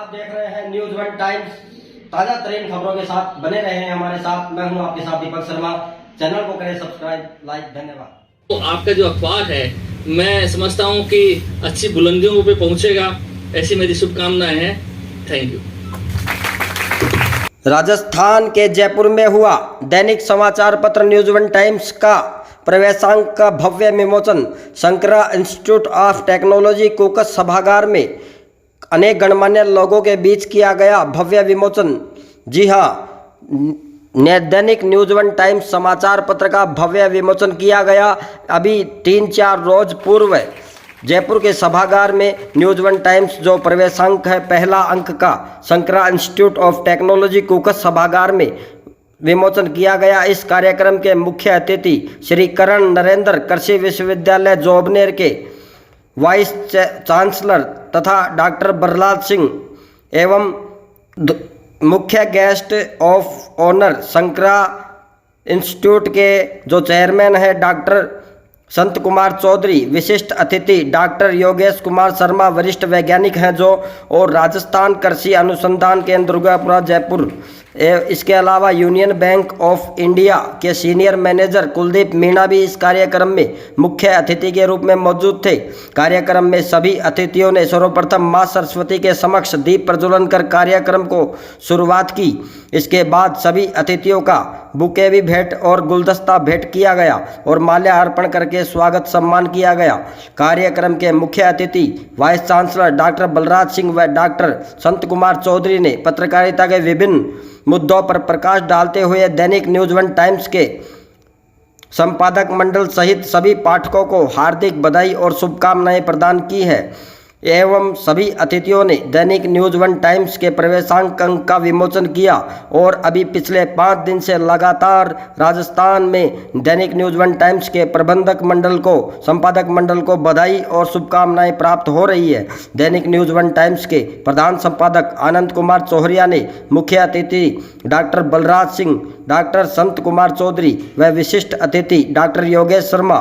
आप देख रहे हैं न्यूज वन टाइम्स। ताजा तरीन खबरों के साथ बने रहे हैं हमारे साथ। मैं हूं आपके साथ दीपक शर्मा। चैनल को करें सब्सक्राइब, लाइक। धन्यवाद। तो आपका जो अखबार है मैं समझता हूं कि अच्छी बुलंदियों पे पहुंचेगा, ऐसी मेरी शुभकामनाएं हैं। Thank you. राजस्थान के जयपुर में हुआ दैनिक समाचार पत्र न्यूज वन टाइम्स का प्रवेशांक का भव्य विमोचन। शंकरा इंस्टीट्यूट ऑफ टेक्नोलॉजी कोकस सभागार में अनेक गणमान्य लोगों के बीच किया गया भव्य विमोचन। जी हाँ, दैनिक न्यूज वन टाइम्स समाचार पत्र का भव्य विमोचन किया गया। अभी 3-4 रोज पूर्व जयपुर के सभागार में न्यूज वन टाइम्स जो प्रवेशांक है पहला अंक का शंकरा इंस्टीट्यूट ऑफ टेक्नोलॉजी कोकस सभागार में विमोचन किया गया। इस कार्यक्रम के मुख्य अतिथि श्री करण नरेंद्र कृषि विश्वविद्यालय जोबनेर के वाइस चांसलर तथा डॉक्टर बलराज सिंह एवं मुख्य guest of honour Shankara institute के जो चेयरमैन है डॉक्टर संत कुमार चौधरी, विशिष्ट अतिथि डॉक्टर योगेश कुमार शर्मा वरिष्ठ वैज्ञानिक हैं जो, और राजस्थान कृषि अनुसंधान केंद्र दुर्गापुरा जयपुर। इसके अलावा यूनियन बैंक ऑफ इंडिया के सीनियर मैनेजर कुलदीप मीणा भी इस कार्यक्रम में मुख्य अतिथि के रूप में मौजूद थे। कार्यक्रम में सभी अतिथियों ने सर्वप्रथम मां सरस्वती के समक्ष दीप प्रज्वलन कर कार्यक्रम को शुरुआत की। इसके बाद सभी अतिथियों का बुके भी भेंट और गुलदस्ता भेंट किया गया और माल्यार्पण करके स्वागत सम्मान किया गया। कार्यक्रम के मुख्य अतिथि vice chancellor doctor Balraj Singh व डॉक्टर संत कुमार चौधरी ने पत्रकारिता के विभिन्न मुद्दों पर प्रकाश डालते हुए दैनिक न्यूज वन टाइम्स के संपादक मंडल सहित सभी पाठकों को हार्दिक बधाई और शुभकामनाएं प्रदान की है एवं सभी अतिथियों ने दैनिक न्यूज वन टाइम्स के प्रवेशांक अंक का विमोचन किया। और अभी पिछले 5 दिन से लगातार राजस्थान में दैनिक न्यूज वन टाइम्स के प्रबंधक मंडल को, संपादक मंडल को बधाई और शुभकामनाएं प्राप्त हो रही है। दैनिक न्यूज वन टाइम्स के प्रधान संपादक आनंद कुमार चौहरिया ने मुख्य अतिथि डॉक्टर बलराज सिंह, डॉक्टर संत कुमार चौधरी व विशिष्ट अतिथि डॉक्टर योगेश शर्मा,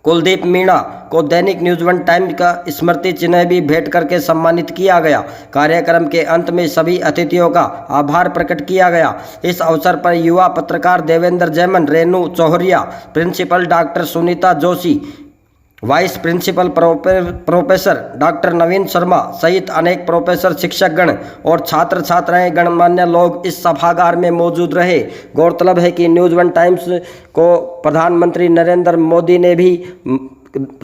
कुलदीप मीणा को दैनिक न्यूज वन टाइम्स का स्मृति चिन्ह भी भेंट करके सम्मानित किया गया। कार्यक्रम के अंत में सभी अतिथियों का आभार प्रकट किया गया। इस अवसर पर युवा पत्रकार Devendra Jaiman, Renu Chauhariya, principal doctor Sunita Joshi, vice principal professor doctor Naveen Sharma सहित अनेक प्रोफेसर, शिक्षकगण और छात्र छात्राएं गणमान्य लोग इस सभागार में मौजूद रहे। गौरतलब है कि न्यूज वन टाइम्स को प्रधानमंत्री नरेंद्र मोदी ने भी,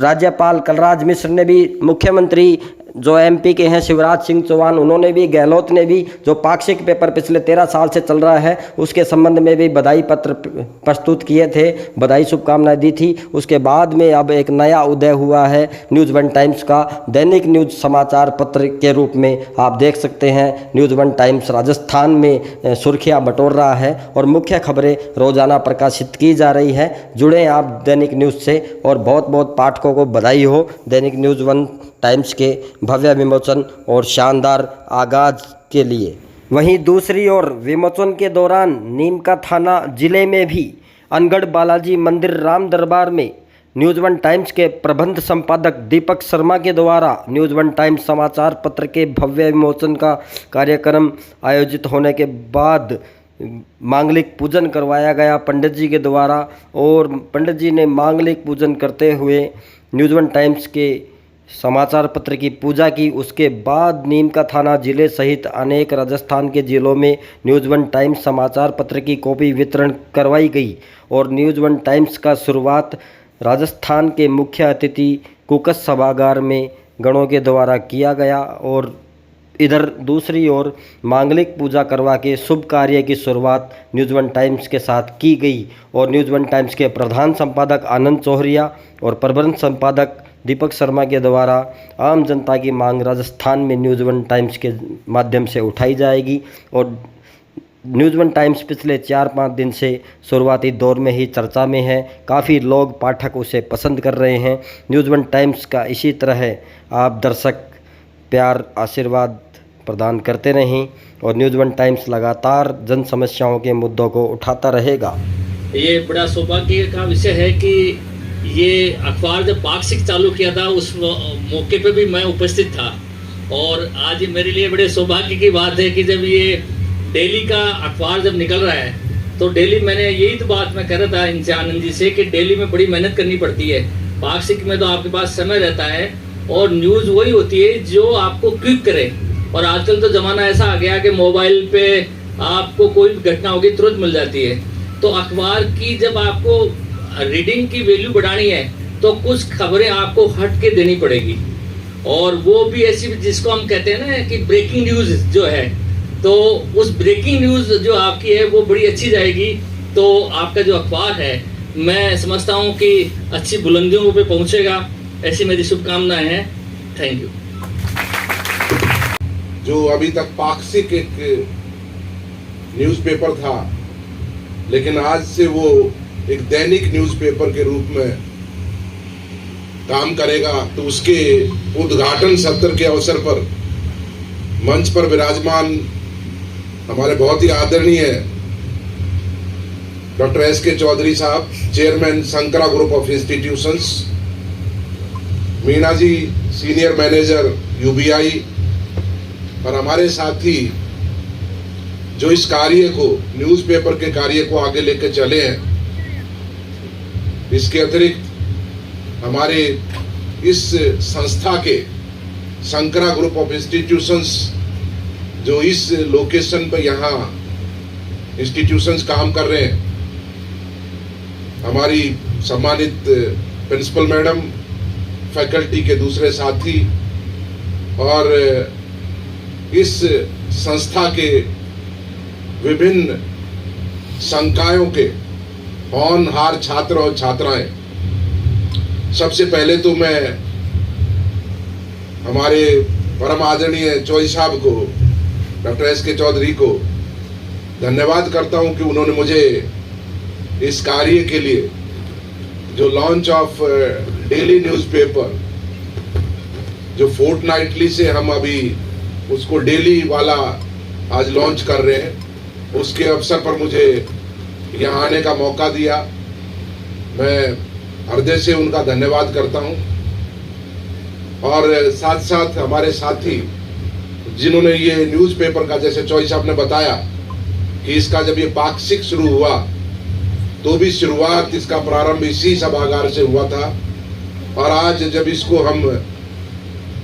राज्यपाल कलराज मिश्र ने भी, मुख्यमंत्री जो एमपी के हैं शिवराज सिंह चौहान उन्होंने भी, गहलोत ने भी, जो पाक्षिक पेपर पिछले 13 साल से चल रहा है उसके संबंध में भी बधाई पत्र प्रस्तुत किए थे, बधाई शुभकामनाएं दी थी। उसके बाद में अब एक नया उदय हुआ है न्यूज वन टाइम्स का दैनिक न्यूज समाचार पत्र के रूप में। आप देख सकते हैं न्यूज वन टाइम्स राजस्थान में सुर्खियाँ बटोर रहा है और मुख्य खबरें रोजाना प्रकाशित की जा रही है। जुड़े आप दैनिक न्यूज से और बहुत बहुत पाठकों को बधाई हो दैनिक न्यूज वन टाइम्स के भव्य विमोचन और शानदार आगाज के लिए। वहीं दूसरी ओर विमोचन के दौरान नीमका थाना जिले में भी अनगढ़ बालाजी मंदिर राम दरबार में न्यूज वन टाइम्स के प्रबंध संपादक दीपक शर्मा के द्वारा न्यूज वन टाइम्स समाचार पत्र के भव्य विमोचन का कार्यक्रम आयोजित होने के बाद मांगलिक पूजन करवाया गया पंडित जी के द्वारा। और पंडित जी ने मांगलिक पूजन करते हुए न्यूज वन टाइम्स के समाचार पत्र की पूजा की। उसके बाद नीमका थाना जिले सहित अनेक राजस्थान के जिलों में न्यूज वन टाइम्स समाचार पत्र की कॉपी वितरण करवाई गई। और न्यूज वन टाइम्स का शुरुआत राजस्थान के मुख्य अतिथि कोकस सभागार में गणों के द्वारा किया गया और इधर दूसरी ओर मांगलिक पूजा करवा के शुभ कार्य की शुरुआत न्यूज वन टाइम्स के साथ की गई। और न्यूज वन टाइम्स के प्रधान संपादक आनंद चौहरिया और प्रबंध संपादक दीपक शर्मा के द्वारा आम जनता की मांग राजस्थान में न्यूज वन टाइम्स के माध्यम से उठाई जाएगी। और न्यूज वन टाइम्स पिछले 4-5 दिन से शुरुआती दौर में ही चर्चा में है। काफ़ी लोग, पाठक उसे पसंद कर रहे हैं। न्यूज वन टाइम्स का इसी तरह आप दर्शक प्यार, आशीर्वाद प्रदान करते रहें और न्यूज वन टाइम्स लगातार जन समस्याओं के मुद्दों को उठाता रहेगा। ये बड़ा सौभाग्य का विषय है कि ये अखबार जब पाक्षिक चालू किया था उस मौके पे भी मैं उपस्थित था और आज मेरे लिए बड़े सौभाग्य की बात है कि जब ये डेली का अखबार जब निकल रहा है तो डेली मैंने यही तो बात मैं कह रहा था इनसे आनंद जी से कि डेली में बड़ी मेहनत करनी पड़ती है। पाक्षिक में तो आपके पास समय रहता है और न्यूज़ वही होती है जो आपको क्लिक करे। और आजकल तो ज़माना ऐसा आ गया कि मोबाइल पे आपको कोई भी घटना होगी तुरंत मिल जाती है। तो अखबार की जब आपको रीडिंग की वैल्यू बढ़ानी है तो कुछ खबरें आपको हट के देनी पड़ेगी, और वो भी ऐसी जिसको हम कहते हैं ना कि ब्रेकिंग न्यूज़ जो है, तो उस ब्रेकिंग न्यूज़ जो आपकी है वो बड़ी अच्छी जाएगी। तो आपका जो अखबार है मैं समझता हूँ कि अच्छी बुलंदियों पे पहुँचेगा, ऐसी मेरी शुभकामनाएं हैं। Thank you. जो अभी तक पाक्षिक एक न्यूज़पेपर था, लेकिन आज से वो एक दैनिक न्यूज़पेपर के रूप में काम करेगा, तो उसके उद्घाटन सत्र के अवसर पर मंच पर विराजमान हमारे बहुत ही आदरणीय डॉक्टर S.K. चौधरी साहब, chairman Shankara group of institutions, Meena ji senior manager UBI, और हमारे साथी जो इस कार्य को, न्यूज़पेपर के कार्य को आगे लेकर चले हैं। इसके अतिरिक्त हमारे इस संस्था के शंकरा ग्रुप ऑफ इंस्टीट्यूशंस जो इस लोकेशन पर यहाँ इंस्टीट्यूशंस काम कर रहे हैं, हमारी सम्मानित प्रिंसिपल मैडम, फैकल्टी के दूसरे साथी और इस संस्था के विभिन्न संकायों के होनहार छात्र और छात्राएं, सबसे पहले तो मैं हमारे परम आदरणीय चौधरी साहब को, डॉक्टर S.K. चौधरी को धन्यवाद करता हूं कि उन्होंने मुझे इस कार्य के लिए, जो लॉन्च ऑफ डेली न्यूज़पेपर, जो फोर्टनाइटली से हम अभी उसको डेली वाला आज लॉन्च कर रहे हैं, उसके अवसर पर मुझे यहाँ आने का मौका दिया। मैं हृदय से उनका धन्यवाद करता हूँ। और साथ साथ हमारे साथी जिन्होंने ये न्यूज़पेपर का, जैसे चौधरी साहब ने बताया कि इसका जब ये पाक्षिक शुरू हुआ तो भी शुरुआत, इसका प्रारंभ इसी सभागार से हुआ था, और आज जब इसको हम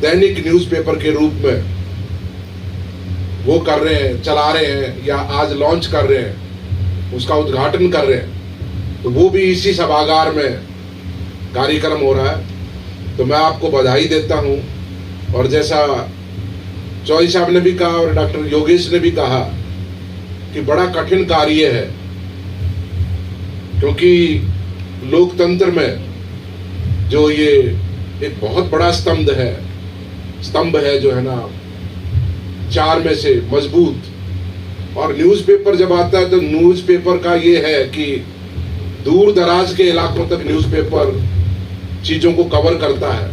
दैनिक न्यूज़पेपर के रूप में वो कर रहे हैं, चला रहे हैं, या आज लॉन्च कर रहे हैं, उसका उद्घाटन कर रहे हैं, तो वो भी इसी सभागार में कार्यक्रम हो रहा है। तो मैं आपको बधाई देता हूं। और जैसा चौधरी साहब ने भी कहा और डॉक्टर योगेश ने भी कहा कि बड़ा कठिन कार्य है, क्योंकि लोकतंत्र में जो ये एक बहुत बड़ा स्तंभ है जो है ना, चार में से मजबूत। और न्यूज़पेपर जब आता है तो न्यूज़पेपर का ये है कि दूर दराज के इलाकों तक न्यूज़पेपर चीज़ों को कवर करता है।